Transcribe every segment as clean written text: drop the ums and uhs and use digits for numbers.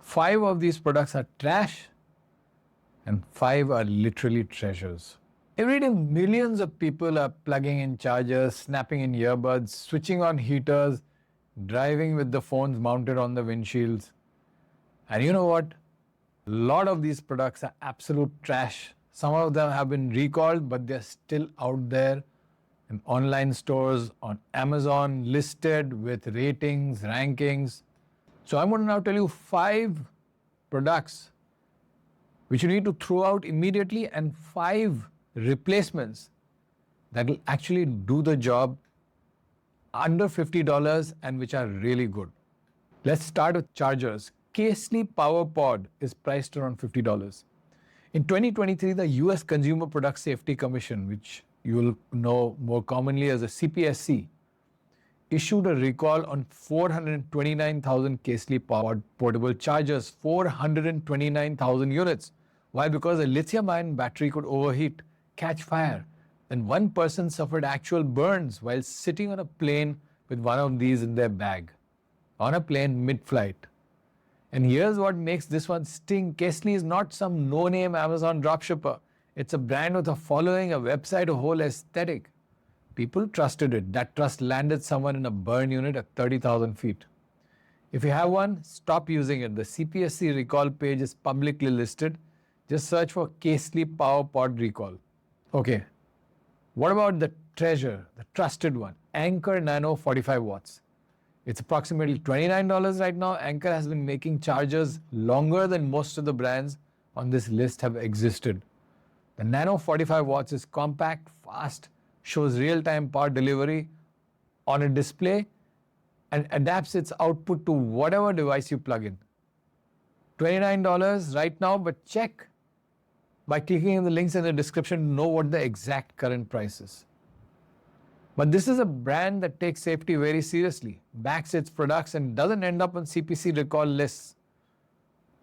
5 of these products are trash and 5 are literally treasures. Every day, millions of people are plugging in chargers, snapping in earbuds, switching on heaters, driving with the phones mounted on the windshields. And you know what? A lot of these products are absolute trash. Some of them have been recalled, but they're still out there in online stores, on Amazon, listed with ratings, rankings. So I'm going to now tell you 5 products which you need to throw out immediately and 5 replacements that will actually do the job under $50 and which are really good. Let's start with chargers. Casely Power Pod is priced around $50. In 2023, the US Consumer Product Safety Commission, which you will know more commonly as a CPSC, issued a recall on 429,000 Casely powered portable chargers, 429,000 units. Why? Because a lithium-ion battery could overheat, catch fire, and one person suffered actual burns while sitting on a plane with one of these in their bag, on a plane mid-flight. And here's what makes this one sting. Casely is not some no-name Amazon dropshipper. It's a brand with a following, a website, a whole aesthetic. People trusted it. That trust landed someone in a burn unit at 30,000 feet. If you have one, stop using it. The CPSC Recall page is publicly listed. Just search for Casely Power Pod Recall. Okay, what about the treasure, the trusted one? Anker Nano 45 watts. It's approximately $29 right now. Anker has been making chargers longer than most of the brands on this list have existed. The Nano 45 watts is compact, fast, shows real-time power delivery on a display and adapts its output to whatever device you plug in. $29 right now, but check by clicking in the links in the description to know what the exact current price is. But this is a brand that takes safety very seriously, backs its products and doesn't end up on CPC recall lists.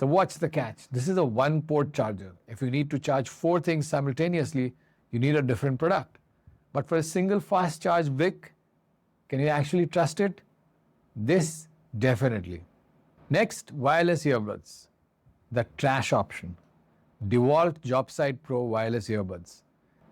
So what's the catch? This is a one-port charger. If you need to charge 4 things simultaneously, you need a different product. But for a single fast charge brick, can you actually trust it? This definitely. Next, wireless earbuds. The trash option. DeWalt JobSite Pro wireless earbuds.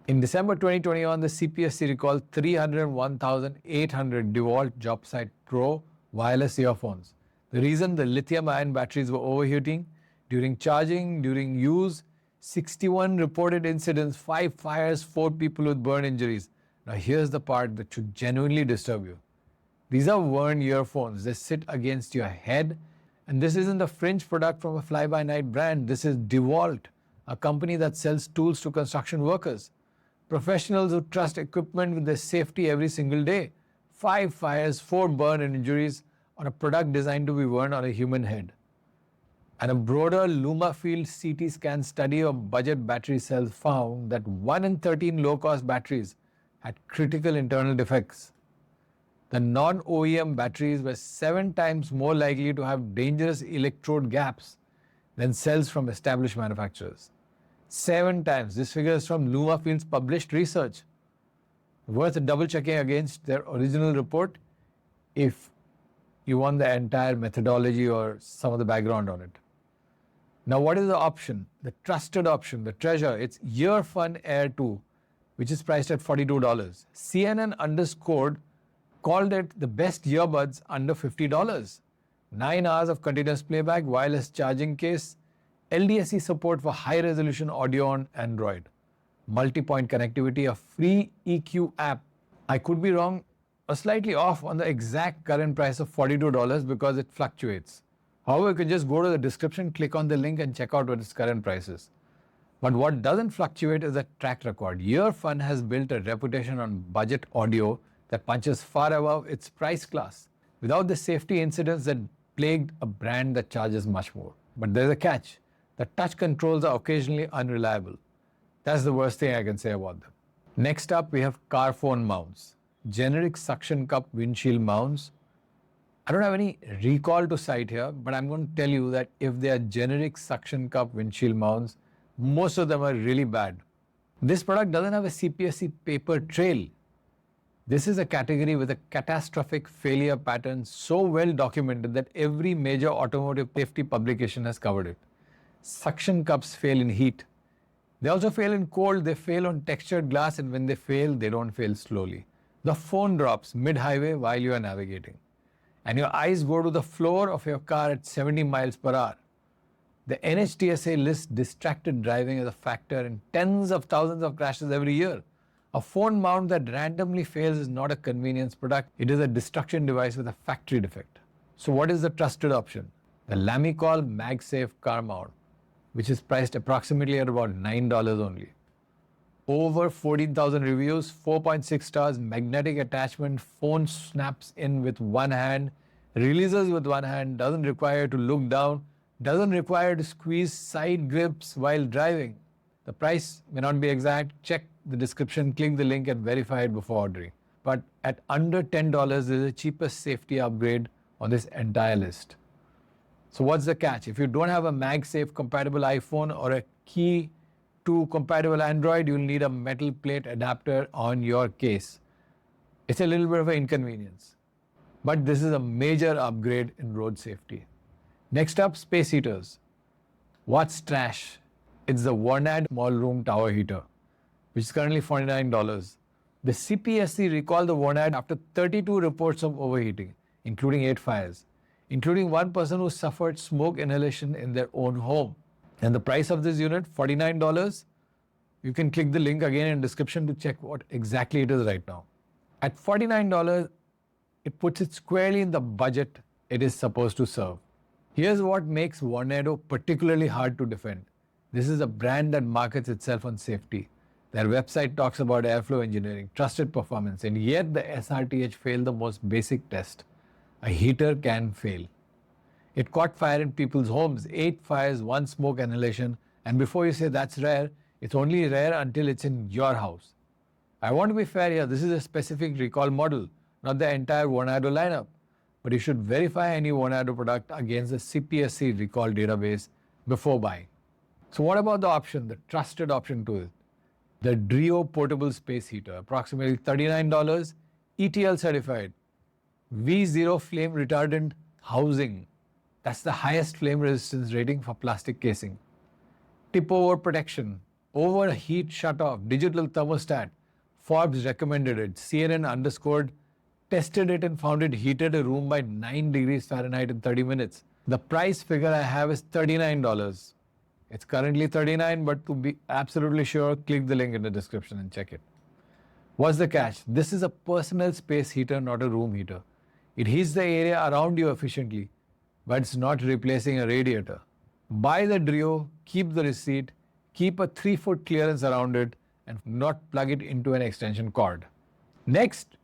In December 2021, the CPSC recalled 301,800 DeWalt JobSite Pro wireless earphones. The reason: the lithium-ion batteries were overheating during charging, during use. 61 reported incidents, 5 fires, 4 people with burn injuries. Now here's the part that should genuinely disturb you. These are worn earphones. They sit against your head. And this isn't a fringe product from a fly-by-night brand. This is DeWalt, a company that sells tools to construction workers. Professionals who trust equipment with their safety every single day. 5 fires, 4 burn and injuries on a product designed to be worn on a human head. And a broader Lumafield CT scan study of budget battery cells found that 1 in 13 low-cost batteries had critical internal defects. The non-OEM batteries were 7 times more likely to have dangerous electrode gaps than cells from established manufacturers. 7 times. This figure is from Lumafield's published research. Worth double-checking against their original report if you want the entire methodology or some of the background on it. Now, what is the option? The trusted option, the treasure. It's Earfun Air 2, which is priced at $42. CNN underscored called it the best earbuds under $50. 9 hours of continuous playback, wireless charging case, LDSC support for high-resolution audio on Android, multi-point connectivity, a free EQ app. I could be wrong or slightly off on the exact current price of $42 because it fluctuates. However, you can just go to the description, click on the link and check out what its current price is. But what doesn't fluctuate is the track record. Earfun has built a reputation on budget audio that punches far above its price class without the safety incidents that plagued a brand that charges much more. But there's a catch. The touch controls are occasionally unreliable. That's the worst thing I can say about them. Next up, we have car phone mounts. Generic suction cup windshield mounts. I don't have any recall to cite here, but I'm going to tell you that if they are generic suction cup windshield mounts, most of them are really bad. This product doesn't have a CPSC paper trail. This is a category with a catastrophic failure pattern so well documented that every major automotive safety publication has covered it. Suction cups fail in heat. They also fail in cold, they fail on textured glass, and when they fail, they don't fail slowly. The phone drops mid-highway while you are navigating, and your eyes go to the floor of your car at 70 miles per hour. The NHTSA lists distracted driving as a factor in tens of thousands of crashes every year. A phone mount that randomly fails is not a convenience product, it is a destruction device with a factory defect. So what is the trusted option? The Lamicol MagSafe car mount, which is priced approximately at about $9 only. Over 14,000 reviews, 4.6 stars, magnetic attachment, phone snaps in with one hand, releases with one hand, doesn't require to look down, doesn't require to squeeze side grips while driving. The price may not be exact. Check the description, click the link and verify it before ordering. But at under $10, this is the cheapest safety upgrade on this entire list. So what's the catch? If you don't have a MagSafe compatible iPhone or a Key 2 compatible Android, you'll need a metal plate adapter on your case. It's a little bit of an inconvenience, but this is a major upgrade in road safety. Next up, space heaters. What's trash? It's the Warnad small room tower heater, which is currently $49. The CPSC recalled the Warnad after 32 reports of overheating, including 8 fires, including one person who suffered smoke inhalation in their own home. And the price of this unit, $49. You can click the link again in the description to check what exactly it is right now. At $49, it puts it squarely in the budget it is supposed to serve. Here's what makes Warnado particularly hard to defend. This is a brand that markets itself on safety. Their website talks about airflow engineering, trusted performance, and yet the SRTH failed the most basic test. A heater can fail. It caught fire in people's homes, 8 fires, 1 smoke inhalation, and before you say that's rare, it's only rare until it's in your house. I want to be fair here, this is a specific recall model, not the entire Warnado lineup, but you should verify any Warnado product against the CPSC Recall Database before buying. So what about the option, the trusted option to it? The Drio Portable Space Heater, approximately $39, ETL certified, V0 flame retardant housing. That's the highest flame resistance rating for plastic casing. Tip over protection, overheat shutoff, digital thermostat. Forbes recommended it. CNN underscored, tested it and found it heated a room by 9 degrees Fahrenheit in 30 minutes. The price figure I have is $39. It's currently $39, but to be absolutely sure, click the link in the description and check it. What's the catch? This is a personal space heater, not a room heater. It heats the area around you efficiently, but it's not replacing a radiator. Buy the Drio, keep the receipt, keep a 3-foot clearance around it, and not plug it into an extension cord. Next,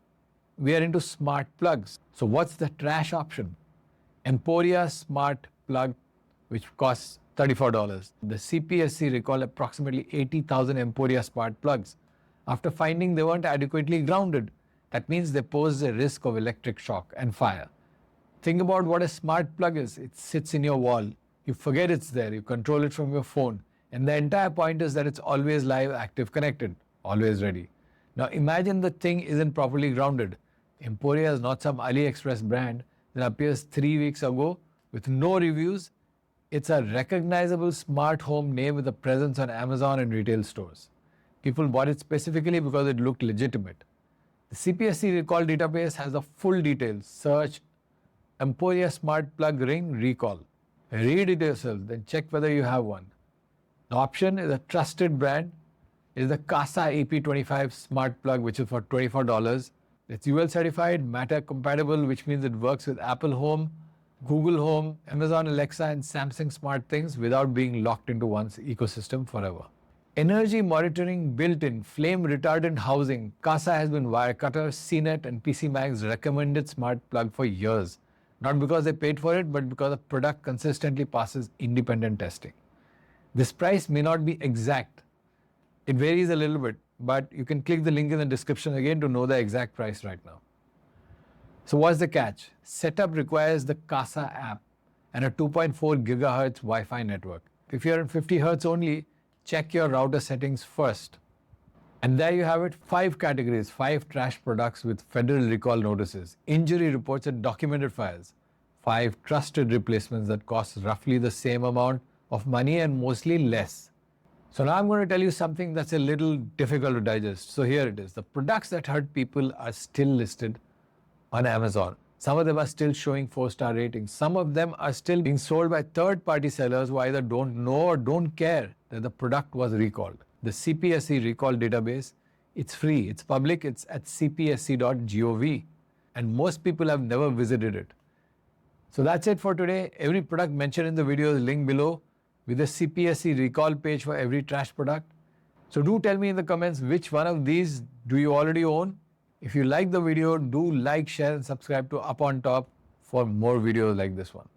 we are into smart plugs. So what's the trash option? Emporia Smart Plug, which costs $34. The CPSC recalled approximately 80,000 Emporia smart plugs after finding they weren't adequately grounded. That means they pose a risk of electric shock and fire. Think about what a smart plug is. It sits in your wall. You forget it's there. You control it from your phone. And the entire point is that it's always live, active, connected, always ready. Now imagine the thing isn't properly grounded. Emporia is not some AliExpress brand that appears 3 weeks ago with no reviews. It's a recognizable smart home name with a presence on Amazon and retail stores. People bought it specifically because it looked legitimate. The CPSC Recall Database has the full details. Search Emporia Smart Plug Ring Recall. Read it yourself, then check whether you have one. The option is a trusted brand. It is the Casa AP25 Smart Plug, which is for $24. It's UL certified, Matter compatible, which means it works with Apple Home, Google Home, Amazon Alexa, and Samsung SmartThings without being locked into one's ecosystem forever. Energy monitoring built-in, flame retardant housing. Casa has been Wirecutter, CNET, and PCMag's recommended smart plug for years. Not because they paid for it, but because the product consistently passes independent testing. This price may not be exact. It varies a little bit, but you can click the link in the description again to know the exact price right now. So what's the catch? Setup requires the Casa app and a 2.4 gigahertz Wi-Fi network. If you're in 50 Hz only, check your router settings first. And there you have it, 5 categories, 5 trash products with federal recall notices, injury reports and documented files, 5 trusted replacements that cost roughly the same amount of money and mostly less. So now I'm going to tell you something that's a little difficult to digest. So here it is. The products that hurt people are still listed on Amazon. Some of them are still showing 4-star ratings. Some of them are still being sold by third-party sellers who either don't know or don't care that the product was recalled. The CPSC Recall Database, it's free, it's public, it's at cpsc.gov, and most people have never visited it. So that's it for today. Every product mentioned in the video is linked below with a CPSC recall page for every trash product. So do tell me in the comments which one of these do you already own. If you like the video, do like, share and subscribe to Up on Top for more videos like this one.